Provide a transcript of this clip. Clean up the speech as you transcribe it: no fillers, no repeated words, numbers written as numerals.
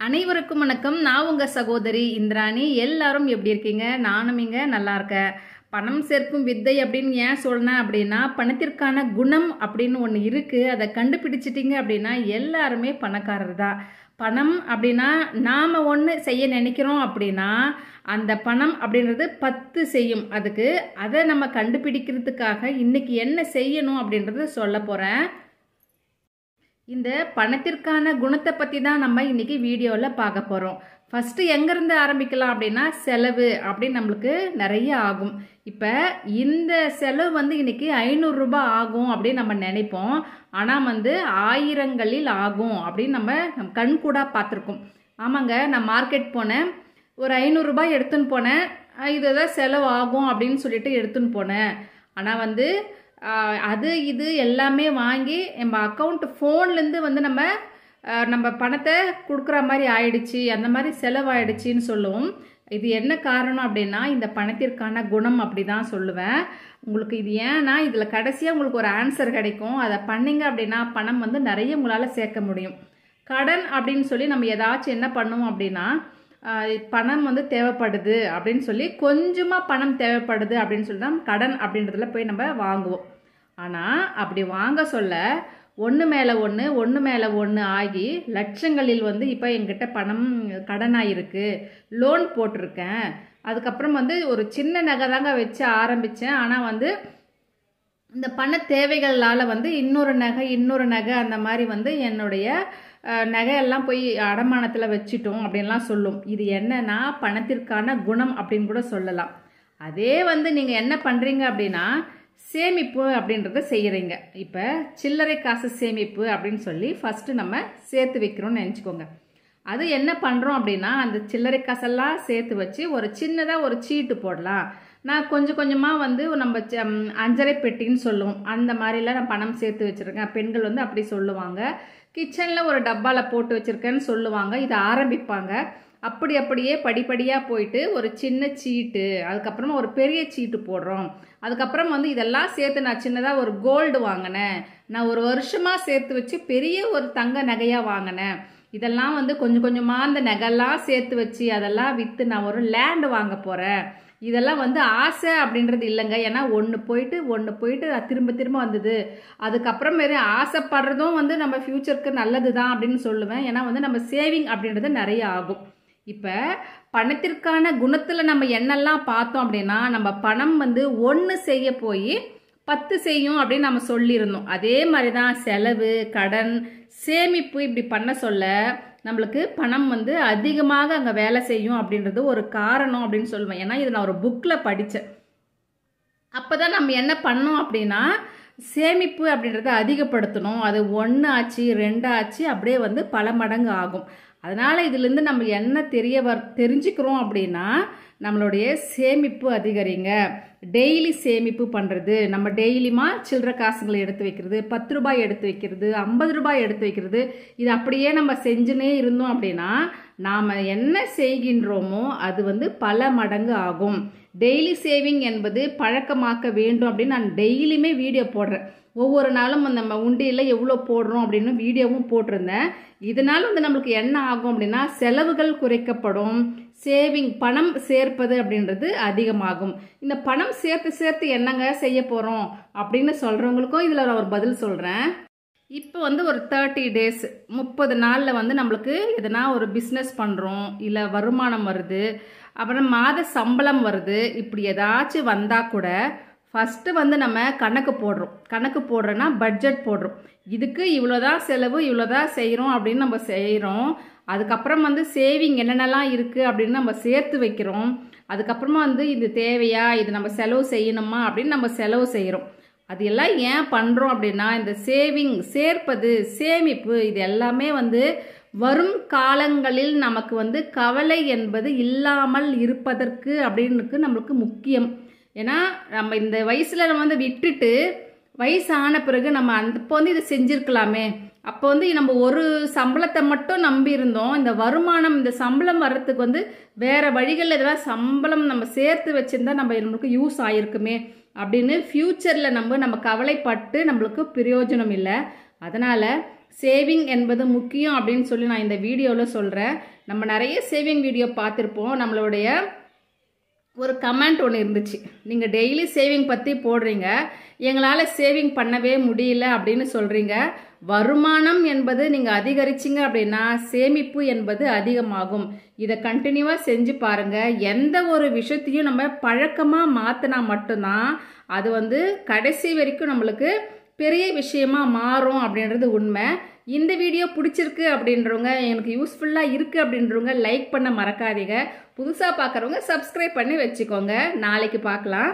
அனைவருக்கும் வணக்கம். நான் உங்க சகோதரி இந்திராணி. எல்லாரும் எப்படி இருக்கீங்க? நானும் இங்க நல்லா இருக்கேன். பணம் சேர்க்கும் வித்தை அப்படின்னு ஏன் சொன்னேன் அப்படின்னா, பணத்திற்கான குணம் அப்படின்னு ஒன்று இருக்கு. அதை கண்டுபிடிச்சிட்டிங்க அப்படின்னா எல்லாருமே பணக்காரர் தான். பணம் அப்படின்னா நாம் ஒன்று செய்ய நினைக்கிறோம் அப்படின்னா அந்த பணம் அப்படின்றது 10 செய்யும். அதுக்கு அதை நம்ம கண்டுபிடிக்கிறதுக்காக இன்னைக்கு என்ன செய்யணும் அப்படின்றத சொல்ல போகிறேன். இந்த பணத்திற்கான குணத்தை பற்றி தான் நம்ம இன்னைக்கு வீடியோவில் பார்க்க போகிறோம். ஃபஸ்ட்டு எங்கேருந்து ஆரம்பிக்கலாம் அப்படின்னா, செலவு அப்படின்னு நம்மளுக்கு நிறைய ஆகும். இப்போ இந்த செலவு இன்னைக்கு 500 ரூபாய் ஆகும் அப்படின்னு நம்ம நினைப்போம். ஆனால் ஆயிரங்களில் ஆகும் அப்படின்னு நம்ம கண் கூட பார்த்துருக்கோம். ஆமாங்க, நான் மார்க்கெட் போனேன், ஒரு 500 ரூபாய் எடுத்துன்னு போனேன். இதுதான் செலவு ஆகும் அப்படின்னு சொல்லிட்டு எடுத்துன்னு போனேன். ஆனால் அது இது எல்லாமே வாங்கி நம்ம அக்கௌண்ட் ஃபோன்லேருந்து நம்ம பணத்தை கொடுக்குற மாதிரி ஆயிடுச்சு, அந்த மாதிரி செலவாயிடுச்சின்னு சொல்லுவோம். இது என்ன காரணம் அப்படின்னா, இந்த பணத்திற்கான குணம் அப்படி தான் சொல்லுவேன். உங்களுக்கு இது ஏன்னா இதில் கடைசியாக உங்களுக்கு ஒரு ஆன்சர் கிடைக்கும். அதை பண்ணிங்க அப்படின்னா பணம் நிறைய உங்களால் சேர்க்க முடியும். கடன் அப்படின்னு சொல்லி நம்ம ஏதாச்சும் என்ன பண்ணுவோம் அப்படின்னா, பணம் தேவைப்படுது அப்படின்னு சொல்லி கொஞ்சமாக பணம் தேவைப்படுது அப்படின்னு சொல்லி தான் கடன் அப்படின்றதுல போய் நம்ம வாங்குவோம். ஆனால் அப்படி வாங்க சொல்ல ஒன்று மேலே ஒன்று ஆகி லட்சங்களில் இப்போ என்கிட்ட பணம் கடனாக இருக்குது, லோன் போட்டிருக்கேன். அதுக்கப்புறம் ஒரு சின்ன நகை தாங்க வச்சு ஆரம்பித்தேன். ஆனால் இந்த பண தேவைகளால் இன்னொரு நகை அந்த மாதிரி என்னுடைய நகையெல்லாம் போய் அடமானத்தில் வச்சிட்டோம் அப்படின்லாம் சொல்லும். இது என்னன்னா பணத்திற்கான குணம் அப்படின்னு கூட சொல்லலாம். அதே நீங்கள் என்ன பண்ணுறீங்க அப்படின்னா, சேமிப்பு அப்படின்றத செய்கிறீங்க. இப்போ சில்லறை காசு சேமிப்பு அப்படின்னு சொல்லி ஃபஸ்ட்டு நம்ம சேர்த்து வைக்கிறோம்னு நினச்சிக்கோங்க. அது என்ன பண்ணுறோம் அப்படின்னா, அந்த சில்லறை காசெல்லாம் சேர்த்து வச்சு ஒரு சின்னதாக ஒரு சீட்டு போடலாம். நான் கொஞ்சம் கொஞ்சமாக நம்ம அஞ்சரை பெட்டின்னு சொல்லுவோம், அந்த மாதிரிலாம் நான் பணம் சேர்த்து வச்சுருக்கேன். பெண்கள் அப்படி சொல்லுவாங்க. கிச்சனில் ஒரு டப்பாவில் போட்டு வச்சுருக்கேன்னு சொல்லுவாங்க. இதை ஆரம்பிப்பாங்க. அப்படியே படிப்படியாக போயிட்டு ஒரு சின்ன சீட்டு, அதுக்கப்புறமா ஒரு பெரிய சீட்டு போடுறோம். அதுக்கப்புறம் இதெல்லாம் சேர்த்து நான் சின்னதாக ஒரு கோல்டு வாங்கினேன், நான் ஒரு வருஷமாக சேர்த்து வச்சு பெரிய ஒரு தங்க நகையாக வாங்கினேன். இதெல்லாம் கொஞ்சம் கொஞ்சமாக அந்த நகைலாம் சேர்த்து வச்சு அதெல்லாம் விற்று நான் ஒரு லேண்டு வாங்க போகிறேன். இதெல்லாம் ஆசை அப்படின்றது இல்லைங்க. ஏன்னா ஒன்று போயிட்டு திரும்ப திரும்ப வந்தது. அதுக்கப்புறம் வேறு ஆசைப்படுறதும் நம்ம ஃப்யூச்சருக்கு நல்லது தான் அப்படின்னு சொல்லுவேன். ஏன்னா நம்ம சேவிங் அப்படின்றது நிறைய ஆகும். இப்போ பணத்திற்கான குணத்தில் நம்ம என்னெல்லாம் பார்த்தோம் அப்படின்னா, நம்ம பணம் ஒன்று செய்ய போய் 10 செய்யும் அப்படின்னு நம்ம சொல்லியிருந்தோம். அதே மாதிரி தான் செலவு, கடன், சேமிப்பு இப்படி பண்ண சொல்ல நம்மளுக்கு பணம் அதிகமாக அங்கே வேலை செய்யும் அப்படின்றது ஒரு காரணம் அப்படின்னு சொல்லுவேன். ஏன்னா இது நான் ஒரு புக்கில் படித்தேன். அப்போ தான் நம்ம என்ன பண்ணோம் அப்படின்னா, சேமிப்பு அப்படின்றத அதிகப்படுத்தணும். அது 1 ஆச்சு 2 ஆச்சு அப்படியே பல மடங்கு ஆகும். அதனால் இதுலேருந்து நம்ம என்ன தெரிஞ்சுக்கிறோம் அப்படின்னா, நம்மளுடைய சேமிப்பு அதிகரிங்க. டெய்லி சேமிப்பு பண்ணுறது, நம்ம டெய்லியுமா சில்லற காசுங்களை எடுத்து வைக்கிறது, 10 ரூபாய் எடுத்து வைக்கிறது, 50 ரூபாய் எடுத்து வைக்கிறது. இது அப்படியே நம்ம செஞ்சுனே இருந்தோம் அப்படின்னா நாம் என்ன செய்கின்றோமோ அது பல மடங்கு ஆகும். டெய்லி சேவிங் என்பது பழக்கமாக்க வேண்டும் அப்படின்னு நான் டெய்லியுமே வீடியோ போடுறேன். ஒவ்வொரு நாளும் நம்ம உண்டியில் எவ்வளோ போடுறோம் அப்படின்னு வீடியோவும் போட்டிருந்தேன். இதனால் நம்மளுக்கு என்ன ஆகும் அப்படின்னா, செலவுகள் குறைக்கப்படும், சேவிங் பணம் சேர்ப்பது அப்படின்றது அதிகமாகும். இந்த பணம் சேர்த்து என்னங்க செய்ய போகிறோம் அப்படின்னு சொல்கிறவங்களுக்கும் இதில் நான் ஒரு பதில் சொல்கிறேன். இப்போ ஒரு 30 டேஸ் 30 நாளில் நம்மளுக்கு எதனா ஒரு பிஸ்னஸ் பண்ணுறோம், இல்லை வருமானம் வருது, அப்புறம் மாத சம்பளம் வருது, இப்படி ஏதாச்சும் வந்தால் கூட ஃபஸ்ட்டு நம்ம கணக்கு போடுறோன்னா பட்ஜெட் போடுறோம். இதுக்கு இவ்வளோதான் செலவு, இவ்வளோதான் செய்கிறோம் அப்படின்னு நம்ம செய்கிறோம். அதுக்கப்புறம் சேவிங் என்னென்னலாம் இருக்குது அப்படின்னு நம்ம சேர்த்து வைக்கிறோம். அதுக்கப்புறமா இது தேவையா, இது நம்ம செலவு செய்யணுமா அப்படின்னு நம்ம செலவு செய்கிறோம். அது எல்லாம் ஏன் பண்ணுறோம் அப்படின்னா, இந்த சேர்ப்பது, சேமிப்பு இது எல்லாமே வரும் காலங்களில் நமக்கு கவலை என்பது இல்லாமல் இருப்பதற்கு அப்படின்னு நம்மளுக்கு முக்கியம். ஏன்னா நம்ம இந்த வயசில் நம்ம விட்டுட்டு வயசான பிறகு நம்ம அப்போ இதை செஞ்சுருக்கலாமே, அப்போ நம்ம ஒரு சம்பளத்தை மட்டும் நம்பி இருந்தோம். இந்த வருமானம், இந்த சம்பளம் வர்றதுக்கு வேறு வழிகளில் இதெல்லாம் சம்பளம் நம்ம சேர்த்து வச்சுருந்தா நம்மளுக்கு யூஸ் ஆகிருக்குமே அப்படின்னு ஃப்யூச்சரில் நம்ம கவலைப்பட்டு நம்மளுக்கு பிரயோஜனம் இல்லை. அதனால் சேவிங் என்பது முக்கியம் அப்படின்னு சொல்லி நான் இந்த வீடியோவில் சொல்கிறேன். நம்ம நிறைய சேவிங் வீடியோ பார்த்துருப்போம். நம்மளுடைய ஒரு கமெண்ட் ஒன்று இருந்துச்சு, நீங்கள் டெய்லி சேவிங் பற்றி போடுறீங்க, எங்களால் சேவிங் பண்ணவே முடியல அப்படின்னு சொல்கிறீங்க. வருமானம் என்பது நீங்கள் அதிகரிச்சிங்க அப்படின்னா சேமிப்பு என்பது அதிகமாகும். இதை கண்டினியூவாக செஞ்சு பாருங்கள். எந்த ஒரு விஷயத்தையும் நம்ம பழக்கமாக மாற்றினா மட்டும்தான் அது கடைசி வரைக்கும் நம்மளுக்கு பெரிய விஷயமா மாறும் அப்படின்றது உண்மை. இந்த வீடியோ பிடிச்சிருக்கு அப்படின்றவங்க, எனக்கு யூஸ்ஃபுல்லாக இருக்குது அப்படின்றவங்க லைக் பண்ண மறக்காதீங்க. புதுசாக பார்க்குறவங்க சப்ஸ்கிரைப் பண்ணி வச்சுக்கோங்க. நாளைக்கு பார்க்கலாம்.